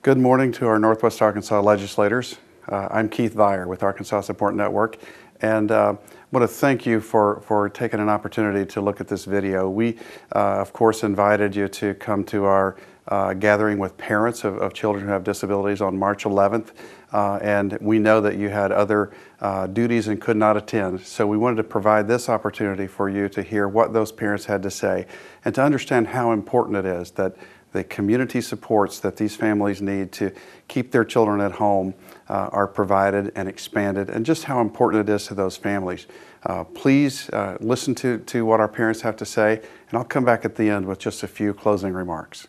Good morning to our Northwest Arkansas legislators. I'm Keith Vire with Arkansas Support Network, and I want to thank you for taking an opportunity to look at this video. We, of course, invited you to come to our gathering with parents of children who have disabilities on March 11th, and we know that you had other duties and could not attend. So we wanted to provide this opportunity for you to hear what those parents had to say and to understand how important it is that the community supports that these families need to keep their children at home are provided and expanded, and just how important it is to those families. Please listen to what our parents have to say, and I'll come back at the end with just a few closing remarks.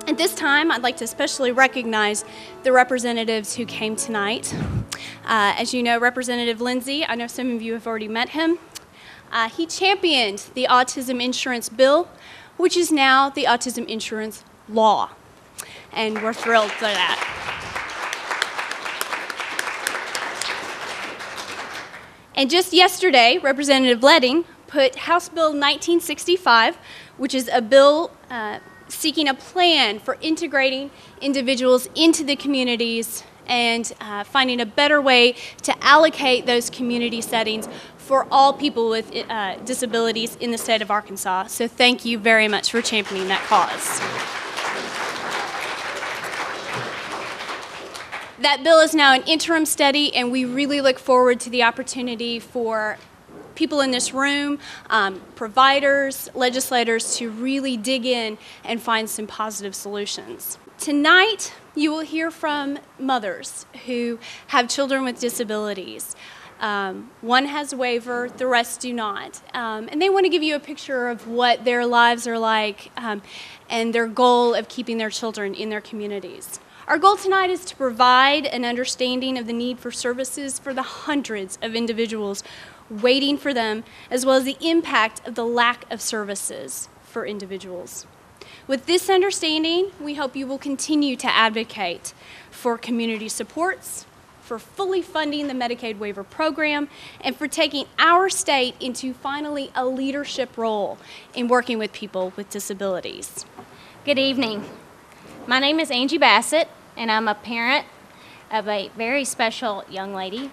At this time, I'd like to especially recognize the representatives who came tonight. As you know, Representative Lindsay, I know some of you have already met him. He championed the autism insurance bill, which is now the autism insurance law, and we're thrilled for that. And just yesterday, Representative Leding put House Bill 1965, which is a bill seeking a plan for integrating individuals into the communities and finding a better way to allocate those community settings for all people with disabilities in the state of Arkansas. So thank you very much for championing that cause. That bill is now an interim study, and we really look forward to the opportunity for people in this room, providers, legislators, to really dig in and find some positive solutions. Tonight, you will hear from mothers who have children with disabilities. One has a waiver, the rest do not. And they want to give you a picture of what their lives are like and their goal of keeping their children in their communities. Our goal tonight is to provide an understanding of the need for services for the hundreds of individuals waiting for them, as well as the impact of the lack of services for individuals. With this understanding, we hope you will continue to advocate for community supports, for fully funding the Medicaid waiver program, and for taking our state into finally a leadership role in working with people with disabilities. Good evening. My name is Angie Bassett, and I'm a parent of a very special young lady.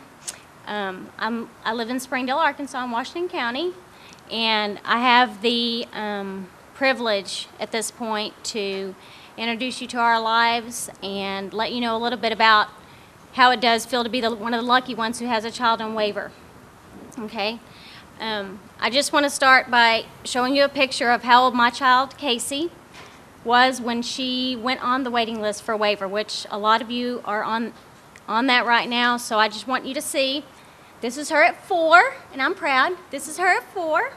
I live in Springdale, Arkansas, in Washington County, and I have the privilege at this point to introduce you to our lives and let you know a little bit about how it does feel to be one of the lucky ones who has a child on waiver. Okay? I just want to start by showing you a picture of how old my child, Casey, was when she went on the waiting list for waiver, which a lot of you are on that right now, so I just want you to see. This is her at 4, and I'm proud. This is her at 4.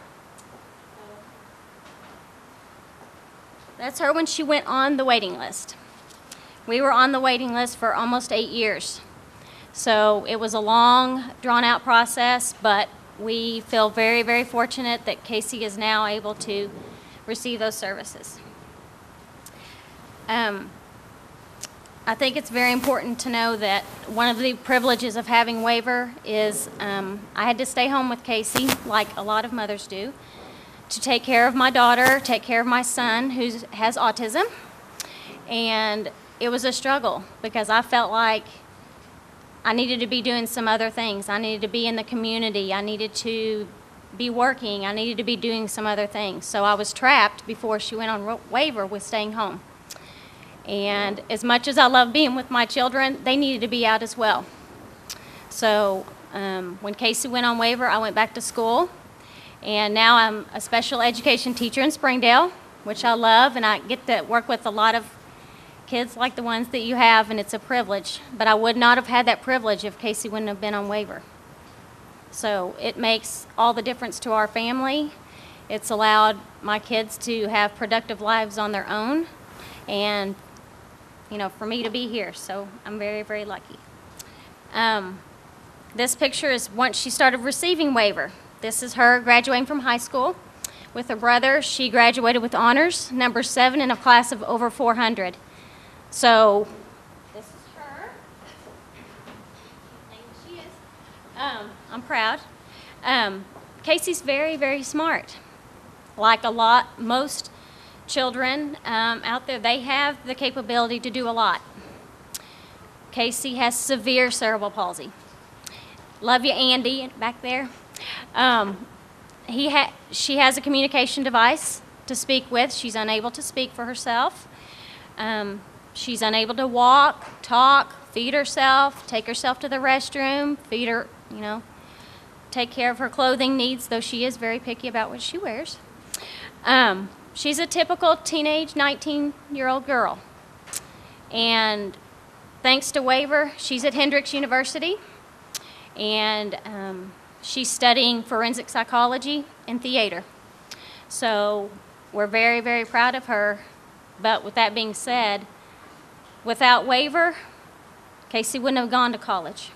That's her when she went on the waiting list. We were on the waiting list for almost 8 years. So it was a long, drawn-out process, but we feel very, very fortunate that Casey is now able to receive those services. I think it's very important to know that one of the privileges of having waiver is I had to stay home with Casey, like a lot of mothers do, to take care of my daughter, take care of my son who has autism. And it was a struggle because I felt like I needed to be doing some other things. I needed to be in the community. I needed to be working. I needed to be doing some other things. So I was trapped before she went on waiver with staying home. And as much as I love being with my children, they needed to be out as well. So when Casey went on waiver, I went back to school. And now I'm a special education teacher in Springdale, which I love. And I get to work with a lot of kids like the ones that you have, and it's a privilege. But I would not have had that privilege if Casey wouldn't have been on waiver. So it makes all the difference to our family. It's allowed my kids to have productive lives on their own. And for me to be here, so I'm very, very lucky. This picture is once she started receiving waiver. This is her graduating from high school with her brother. She graduated with honors, number 7 in a class of over 400. So this is her. Thank she is. I'm proud. Casey's very, very smart. Like most children out there, they have the capability to do a lot. Casey has severe cerebral palsy. Love you, Andy, back there. She has a communication device to speak with. She's unable to speak for herself. She's unable to walk, talk, feed herself, take herself to the restroom, feed her, take care of her clothing needs, though she is very picky about what she wears. She's a typical teenage 19-year-old girl. And thanks to waiver, she's at Hendrix University. And she's studying forensic psychology and theater. So we're very, very proud of her. But with that being said, without waiver, Casey wouldn't have gone to college.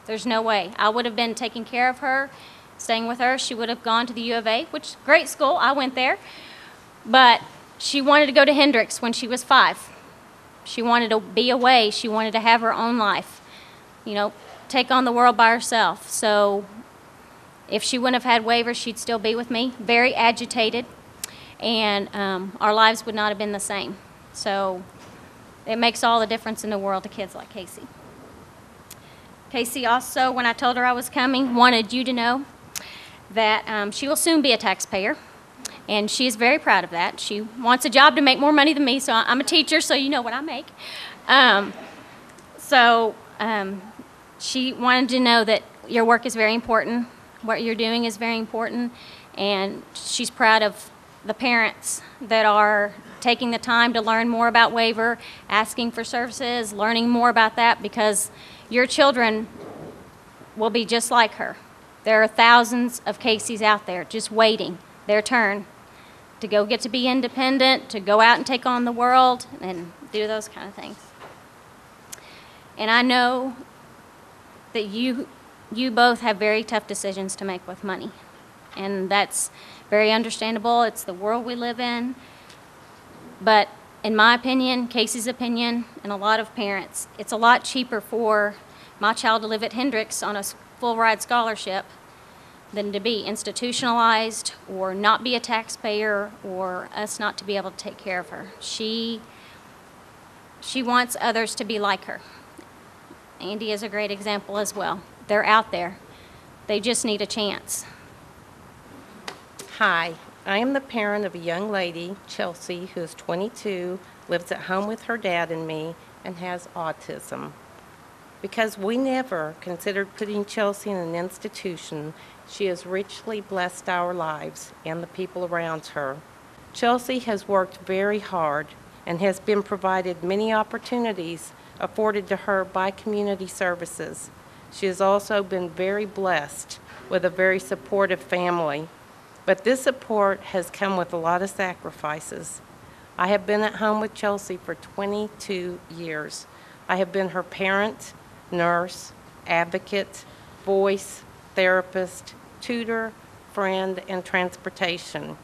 There's no way. I would have been taking care of her, staying with her. She would have gone to the U of A, which great school. I went there. But she wanted to go to Hendrix when she was 5. She wanted to be away. She wanted to have her own life, take on the world by herself. So if she wouldn't have had waivers, she'd still be with me, very agitated, and our lives would not have been the same. So it makes all the difference in the world to kids like Casey. Casey also, when I told her I was coming, wanted you to know that she will soon be a taxpayer, and she is very proud of that. She wants a job to make more money than me, so I'm a teacher, so you know what I make. She wanted to know that your work is very important, what you're doing is very important, and she's proud of the parents that are taking the time to learn more about waiver, asking for services, learning more about that, because your children will be just like her. There are thousands of Caseys out there just waiting their turn to go get to be independent, to go out and take on the world and do those kind of things. And I know that you both have very tough decisions to make with money. And that's very understandable. It's the world we live in. But in my opinion, Casey's opinion, and a lot of parents, it's a lot cheaper for my child to live at Hendrix on a full ride scholarship than to be institutionalized or not be a taxpayer or us not to be able to take care of her. She wants others to be like her. Andy is a great example as well. They're out there. They just need a chance. Hi, I am the parent of a young lady, Chelsea, who is 22, lives at home with her dad and me, and has autism. Because we never considered putting Chelsea in an institution, she has richly blessed our lives and the people around her. Chelsea has worked very hard and has been provided many opportunities afforded to her by community services. She has also been very blessed with a very supportive family. But this support has come with a lot of sacrifices. I have been at home with Chelsea for 22 years. I have been her parent, nurse, advocate, voice, therapist, tutor, friend, and transportation.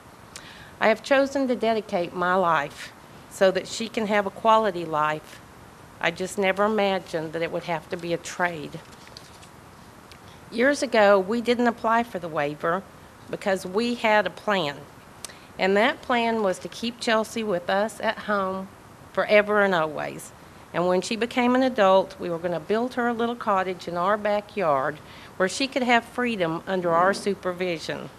I have chosen to dedicate my life so that she can have a quality life. I just never imagined that it would have to be a trade. Years ago, we didn't apply for the waiver because we had a plan. And that plan was to keep Chelsea with us at home forever and always. And when she became an adult, we were going to build her a little cottage in our backyard where she could have freedom under our supervision.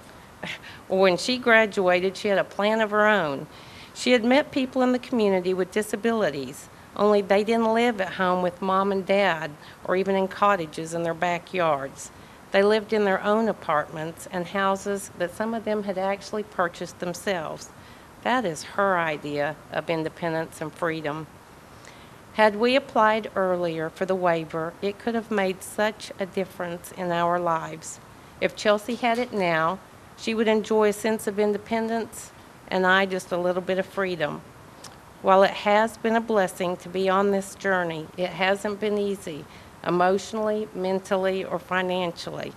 When she graduated, she had a plan of her own. She had met people in the community with disabilities, only they didn't live at home with mom and dad or even in cottages in their backyards. They lived in their own apartments and houses that some of them had actually purchased themselves. That is her idea of independence and freedom. Had we applied earlier for the waiver, it could have made such a difference in our lives. If Chelsea had it now, she would enjoy a sense of independence and I just a little bit of freedom. While it has been a blessing to be on this journey, it hasn't been easy, emotionally, mentally, or financially.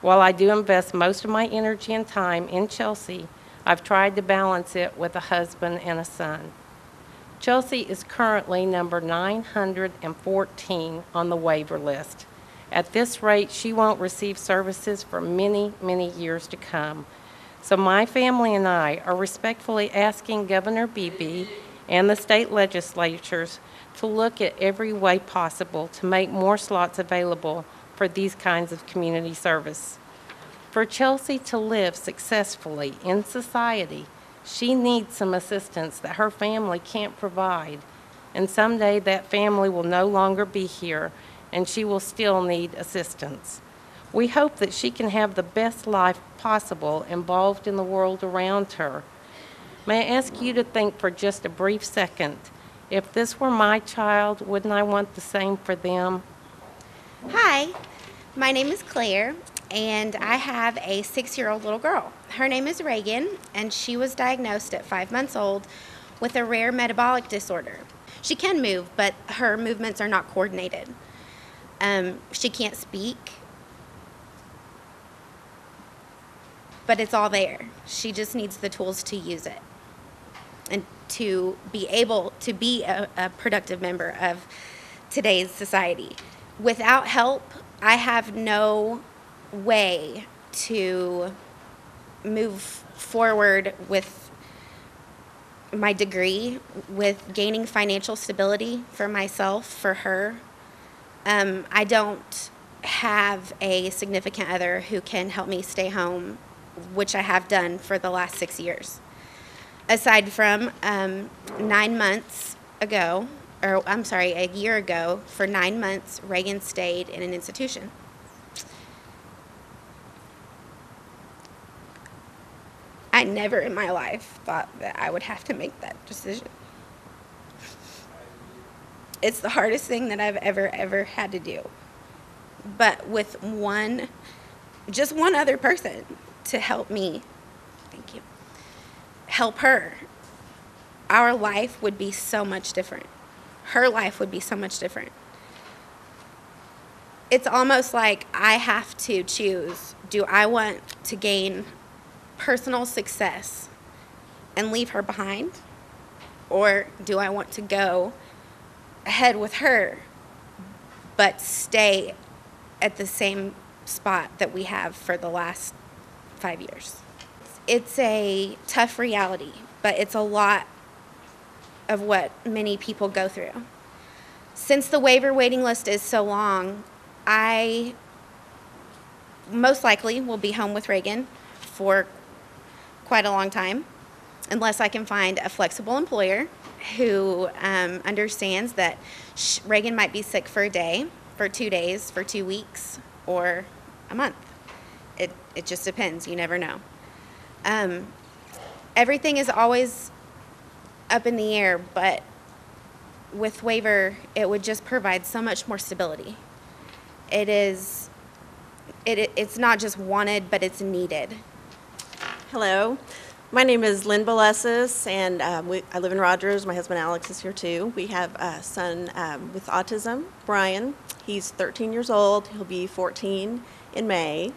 While I do invest most of my energy and time in Chelsea, I've tried to balance it with a husband and a son. Chelsea is currently number 914 on the waiver list. At this rate, she won't receive services for many, many years to come. So my family and I are respectfully asking Governor Beebe and the state legislatures to look at every way possible to make more slots available for these kinds of community service. For Chelsea to live successfully in society, she needs some assistance that her family can't provide. And someday that family will no longer be here, and she will still need assistance. We hope that she can have the best life possible involved in the world around her. May I ask you to think for just a brief second, if this were my child, wouldn't I want the same for them? Hi, my name is Claire, and I have a 6-year-old little girl. Her name is Reagan, and she was diagnosed at 5 months old with a rare metabolic disorder. She can move, but her movements are not coordinated. She can't speak, but it's all there. She just needs the tools to use it and to be able to be a productive member of today's society. Without help, I have no way to move forward with my degree, with gaining financial stability for myself, for her. I don't have a significant other who can help me stay home, which I have done for the last 6 years. Aside from 9 months ago, or I'm sorry, a year ago, for 9 months, Reagan stayed in an institution. I never in my life thought that I would have to make that decision. It's the hardest thing that I've ever had to do. But with just one other person to help me, thank you, help her, our life would be so much different. Her life would be so much different. It's almost like I have to choose, do I want to gain personal success and leave her behind? Or do I want to go ahead with her, but stay at the same spot that we have for the last 5 years? It's a tough reality, but it's a lot of what many people go through. Since the waiver waiting list is so long, I most likely will be home with Reagan for quite a long time, unless I can find a flexible employer who understands that Reagan might be sick for a day, for 2 days, for 2 weeks, or a month. It just depends. You never know. Everything is always up in the air, but with waiver, it would just provide so much more stability. It's not just wanted, but it's needed. Hello, my name is Lynn Bolesis, and I live in Rogers. My husband Alex is here too. We have a son with autism, Brian. He's 13 years old. He'll be 14 in May.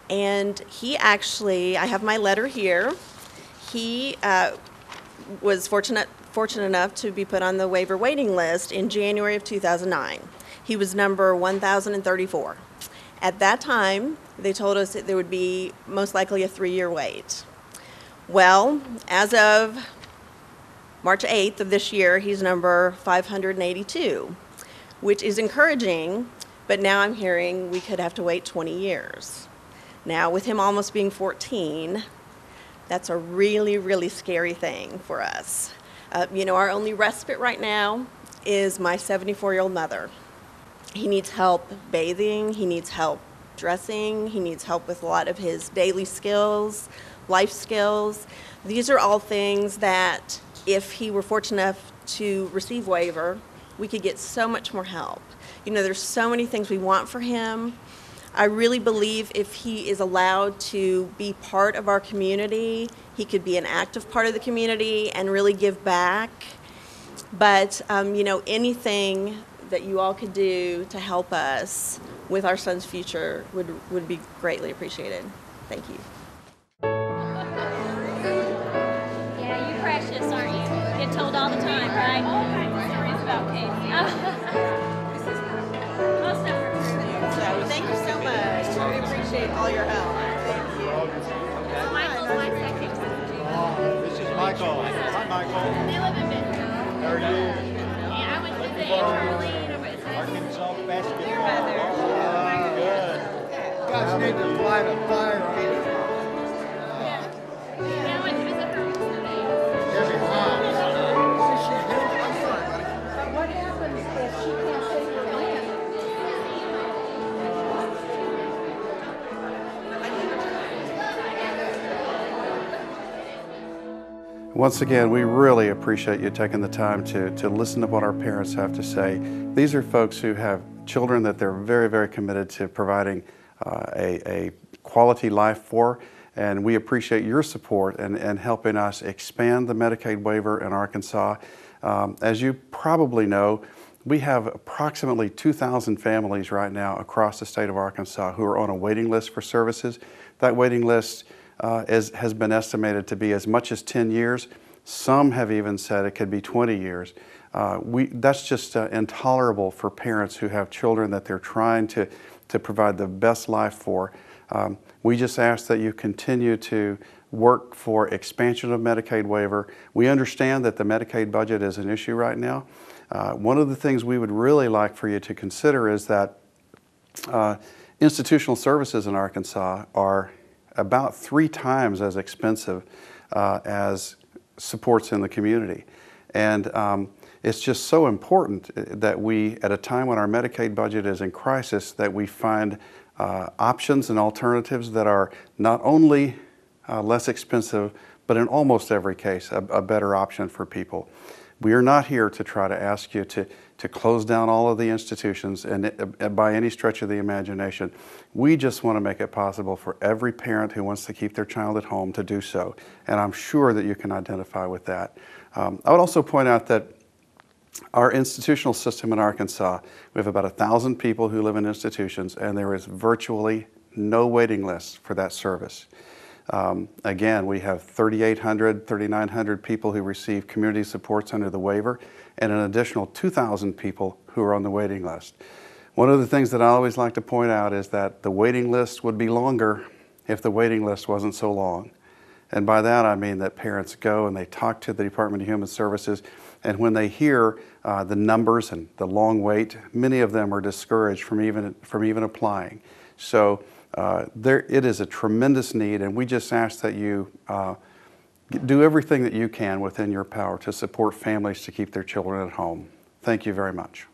And he actually, I have my letter here. He was fortunate enough to be put on the waiver waiting list in January of 2009. He was number 1,034. At that time, they told us that there would be most likely a 3-year wait. Well, as of March 8th of this year, he's number 582, which is encouraging, but now I'm hearing we could have to wait 20 years. Now, with him almost being 14, that's a really, really scary thing for us. Our only respite right now is my 74-year-old mother. He needs help bathing, he needs help dressing, he needs help with a lot of his daily skills, life skills. These are all things that if he were fortunate enough to receive waiver, we could get so much more help. There's so many things we want for him. I really believe if he is allowed to be part of our community, he could be an active part of the community and really give back. But, anything that you all could do to help us with our son's future would be greatly appreciated. Thank you. Yeah, you're precious, aren't you? Get told all the time, right? about Casey. Most of her. So thank you so much. We appreciate all your help. Thank you. Michael's my second cousin. This is Michael. Hi, Michael. They live in Bentonville. How are you? Yeah, I went to the Early University. Arkansas basketball. Your mother. Good. You guys need to light a fire on it. Yeah, I went to visit her recently. There's a hot. What happens if she can't take her land? Once again, we really appreciate you taking the time to listen to what our parents have to say. These are folks who have children that they're very, very committed to providing a quality life for, and we appreciate your support and helping us expand the Medicaid waiver in Arkansas. As you probably know, we have approximately 2,000 families right now across the state of Arkansas who are on a waiting list for services. That waiting list has been estimated to be as much as 10 years. Some have even said it could be 20 years. That's just intolerable for parents who have children that they're trying to provide the best life for. We just ask that you continue to work for expansion of Medicaid waiver. We understand that the Medicaid budget is an issue right now. One of the things we would really like for you to consider is that institutional services in Arkansas are about 3 times as expensive as supports in the community. And it's just so important that we, at a time when our Medicaid budget is in crisis, that we find options and alternatives that are not only less expensive, but in almost every case, a better option for people. We are not here to try to ask you to close down all of the institutions and by any stretch of the imagination. We just want to make it possible for every parent who wants to keep their child at home to do so. And I'm sure that you can identify with that. I would also point out that our institutional system in Arkansas, we have about 1,000 people who live in institutions, and there is virtually no waiting list for that service. Again, we have 3,800, 3,900 people who receive community supports under the waiver, and an additional 2,000 people who are on the waiting list. One of the things that I always like to point out is that the waiting list would be longer if the waiting list wasn't so long. And by that I mean that parents go and they talk to the Department of Human Services, and when they hear the numbers and the long wait, many of them are discouraged from even applying. So it is a tremendous need, and we just ask that you do everything that you can within your power to support families to keep their children at home. Thank you very much.